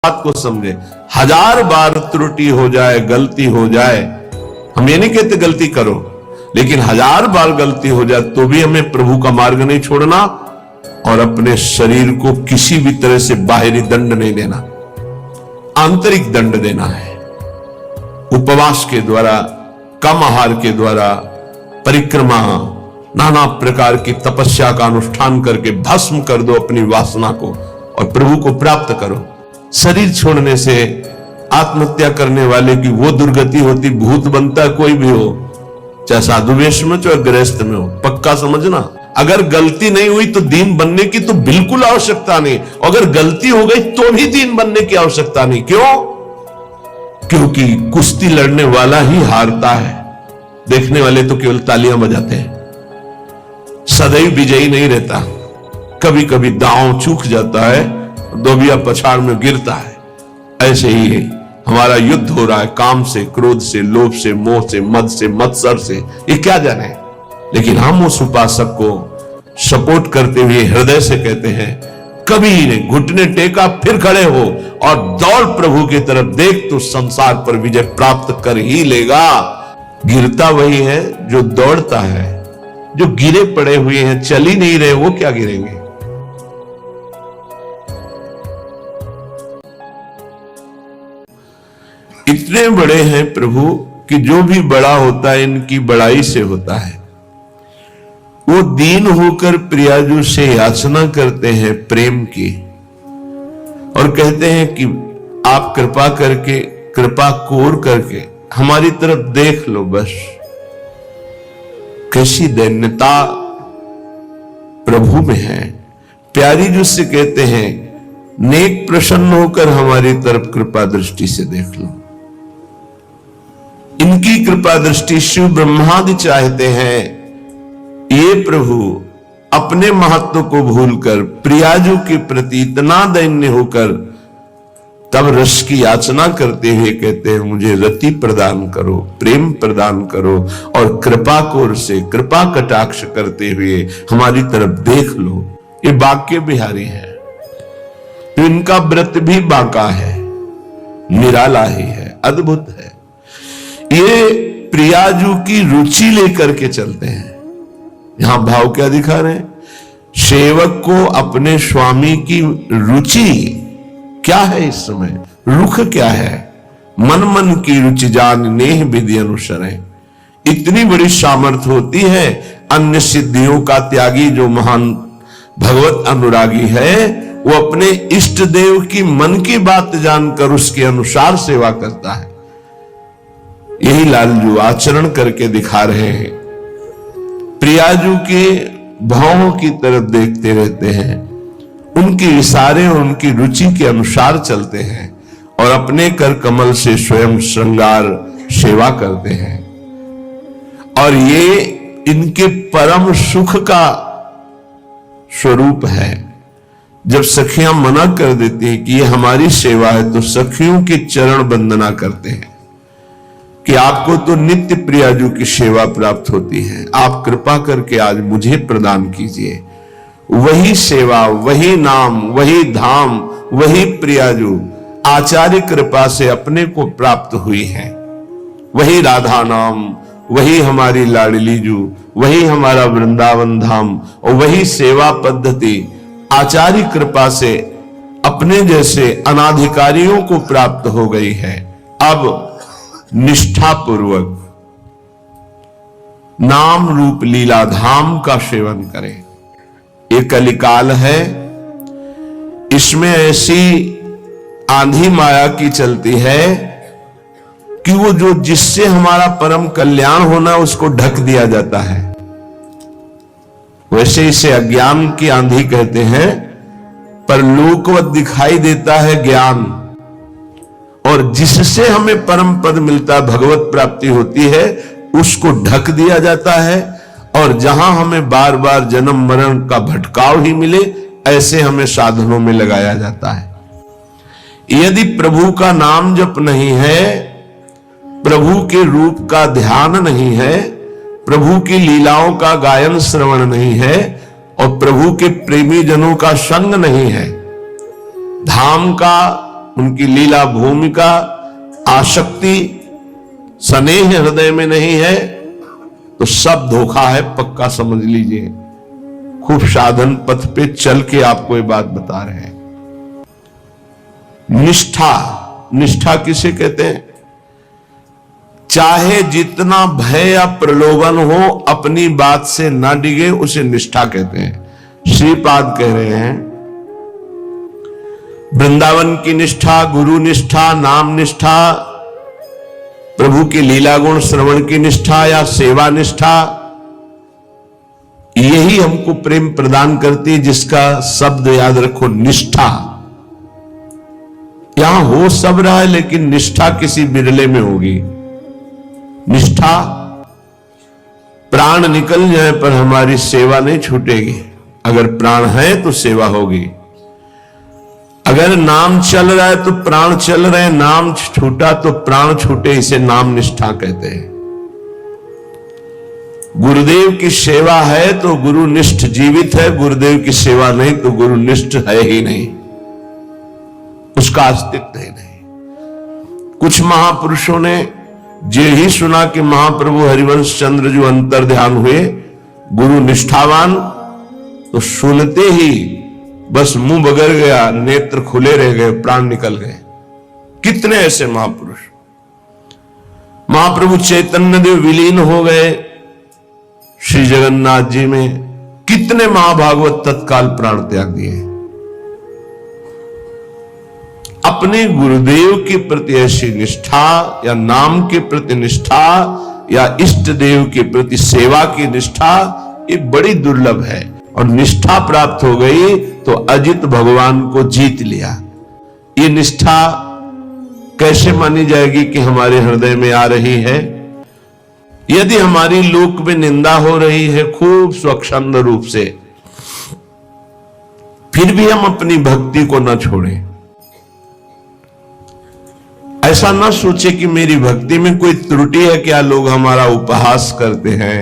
बात को समझे। 1000 बार त्रुटि हो जाए, गलती हो जाए, हम ये नहीं कहते गलती करो, लेकिन 1000 बार गलती हो जाए तो भी हमें प्रभु का मार्ग नहीं छोड़ना और अपने शरीर को किसी भी तरह से बाहरी दंड नहीं देना, आंतरिक दंड देना है। उपवास के द्वारा, कम आहार के द्वारा, परिक्रमा, नाना प्रकार की तपस्या का अनुष्ठान करके भस्म कर दो अपनी वासना को और प्रभु को प्राप्त करो। शरीर छोड़ने से आत्महत्या करने वाले की वो दुर्गति होती, भूत बनता कोई भी हो, चाहे साधु वेश में चाहे गृहस्थ में हो, पक्का समझना। अगर गलती नहीं हुई तो दीन बनने की तो बिल्कुल आवश्यकता नहीं, अगर गलती हो गई तो भी दीन बनने की आवश्यकता नहीं। क्यों? क्योंकि कुश्ती लड़ने वाला ही हारता है, देखने वाले तो केवल तालियां बजाते हैं। सदैव विजयी नहीं रहता, कभी कभी दांव चूक जाता है, दोबिया पछाड़ में गिरता है। ऐसे ही है, हमारा युद्ध हो रहा है काम से, क्रोध से, लोभ से, मोह से, मद से, मत्सर से, ये क्या जाने। लेकिन हम उस उपासक को सपोर्ट करते हुए हृदय से कहते हैं, कभी नहीं, घुटने टेका फिर खड़े हो और दौड़ प्रभु की तरफ, देख तो संसार पर विजय प्राप्त कर ही लेगा। गिरता वही है जो दौड़ता है, जो गिरे पड़े हुए हैं, चल ही नहीं रहे, वो क्या गिरेंगे। इतने बड़े हैं प्रभु कि जो भी बड़ा होता है इनकी बड़ाई से होता है। वो दीन होकर प्रियाजू से याचना करते हैं प्रेम की और कहते हैं कि आप कृपा करके, कृपा कोर करके हमारी तरफ देख लो बस। कैसी दैन्यता प्रभु में है। प्यारी जी से कहते हैं, नेक प्रसन्न होकर हमारी तरफ कृपा दृष्टि से देख लो। इनकी कृपा दृष्टि शिव ब्रह्मादि चाहते हैं। ये प्रभु अपने महत्व को भूलकर प्रियाजू के प्रति इतना दैन्य होकर तब रस की याचना करते हुए कहते हैं, मुझे रति प्रदान करो, प्रेम प्रदान करो और कृपा कोर से कृपा कटाक्ष करते हुए हमारी तरफ देख लो। ये बांके बिहारी है, तो इनका व्रत भी बांका है, निराला ही है, अद्भुत है। ये प्रियाजू की रुचि लेकर के चलते हैं। यहां भाव क्या दिखा रहे हैं? सेवक को अपने स्वामी की रुचि क्या है, इस समय रुख क्या है? मन मन की रुचि जान नेह विधि अनुसर है। इतनी बड़ी सामर्थ्य होती है। अन्य सिद्धियों का त्यागी जो महान भगवत अनुरागी है, वो अपने इष्ट देव की मन की बात जानकर उसके अनुसार सेवा करता है। यही लालजू आचरण करके दिखा रहे हैं। प्रियाजू के भावों की तरफ देखते रहते हैं, उनके इशारे और उनकी रुचि के अनुसार चलते हैं और अपने कर कमल से स्वयं श्रृंगार सेवा करते हैं। और ये इनके परम सुख का स्वरूप है। जब सखियां मना कर देती हैं कि ये हमारी सेवा है, तो सखियों की चरण वंदना करते हैं कि आपको तो नित्य प्रियाजू की सेवा प्राप्त होती है, आप कृपा करके आज मुझे प्रदान कीजिए। वही सेवा, वही नाम, वही धाम, वही प्रियाजू आचार्य कृपा से अपने को प्राप्त हुई है। वही राधा नाम, वही हमारी लाडली जू, वही हमारा वृंदावन धाम और वही सेवा पद्धति आचार्य कृपा से अपने जैसे अनाधिकारियों को प्राप्त हो गई है। अब निष्ठा पूर्वक नाम रूप लीला धाम का सेवन करें। ये कलिकाल है, इसमें ऐसी आंधी माया की चलती है कि वो जो जिससे हमारा परम कल्याण होना उसको ढक दिया जाता है। वैसे इसे अज्ञान की आंधी कहते हैं, पर लोकवत दिखाई देता है ज्ञान, और जिससे हमें परम पद मिलता है, भगवत प्राप्ति होती है, उसको ढक दिया जाता है। और जहां हमें बार बार जन्म मरण का भटकाव ही मिले, ऐसे हमें साधनों में लगाया जाता है। यदि प्रभु का नाम जप नहीं है, प्रभु के रूप का ध्यान नहीं है, प्रभु की लीलाओं का गायन श्रवण नहीं है और प्रभु के प्रेमी जनों का संग नहीं है, धाम का उनकी लीला भूमिका, आसक्ति, स्नेह हृदय में नहीं है तो सब धोखा है, पक्का समझ लीजिए। खूब साधन पथ पे चल के आपको ये बात बता रहे हैं। निष्ठा, निष्ठा किसे कहते हैं? चाहे जितना भय या प्रलोभन हो, अपनी बात से ना डिगे, उसे निष्ठा कहते हैं। श्रीपाद कह रहे हैं वृंदावन की निष्ठा, गुरु निष्ठा, नाम निष्ठा, प्रभु की लीला गुण श्रवण की निष्ठा या सेवा निष्ठा, यही हमको प्रेम प्रदान करती है, जिसका शब्द याद रखो, निष्ठा। यहां हो सब रहा है, लेकिन निष्ठा किसी बिरले में होगी। निष्ठा, प्राण निकल जाए पर हमारी सेवा नहीं छूटेगी। अगर प्राण है तो सेवा होगी। अगर नाम चल रहा है तो प्राण चल रहे हैं, नाम छूटा तो प्राण छूटे, इसे नाम निष्ठा कहते हैं। गुरुदेव की सेवा है तो गुरुनिष्ठ जीवित है, गुरुदेव की सेवा नहीं तो गुरुनिष्ठ है ही नहीं, उसका अस्तित्व ही नहीं। कुछ महापुरुषों ने जे ही सुना कि महाप्रभु हरिवंश चंद्र जो अंतर ध्यान हुए गुरु निष्ठावान, तो सुनते ही बस मुंह बगर गया, नेत्र खुले रह गए, प्राण निकल गए। कितने ऐसे महापुरुष। महाप्रभु चैतन्य देव विलीन हो गए श्री जगन्नाथ जी में, कितने महाभागवत तत्काल प्राण त्याग दिए। अपने गुरुदेव के प्रति ऐसी निष्ठा या नाम के प्रति निष्ठा या इष्ट देव के प्रति सेवा की निष्ठा, ये बड़ी दुर्लभ है। और निष्ठा प्राप्त हो गई तो अजित भगवान को जीत लिया। ये निष्ठा कैसे मानी जाएगी कि हमारे हृदय में आ रही है? यदि हमारी लोक में निंदा हो रही है खूब स्वच्छंद रूप से, फिर भी हम अपनी भक्ति को न छोड़ें। ऐसा न सोचे कि मेरी भक्ति में कोई त्रुटि है क्या, लोग हमारा उपहास करते हैं,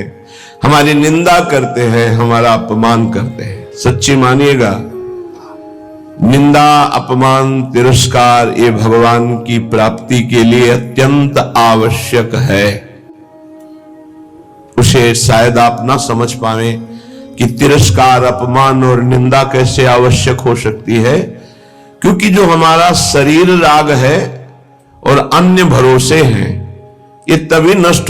हमारी निंदा करते हैं, हमारा अपमान करते हैं। सच्ची मानिएगा, निंदा, अपमान, तिरस्कार ये भगवान की प्राप्ति के लिए अत्यंत आवश्यक है। उसे शायद आप ना समझ पाए कि तिरस्कार, अपमान और निंदा कैसे आवश्यक हो सकती है, क्योंकि जो हमारा शरीर राग है और अन्य भरोसे हैं, ये तभी नष्ट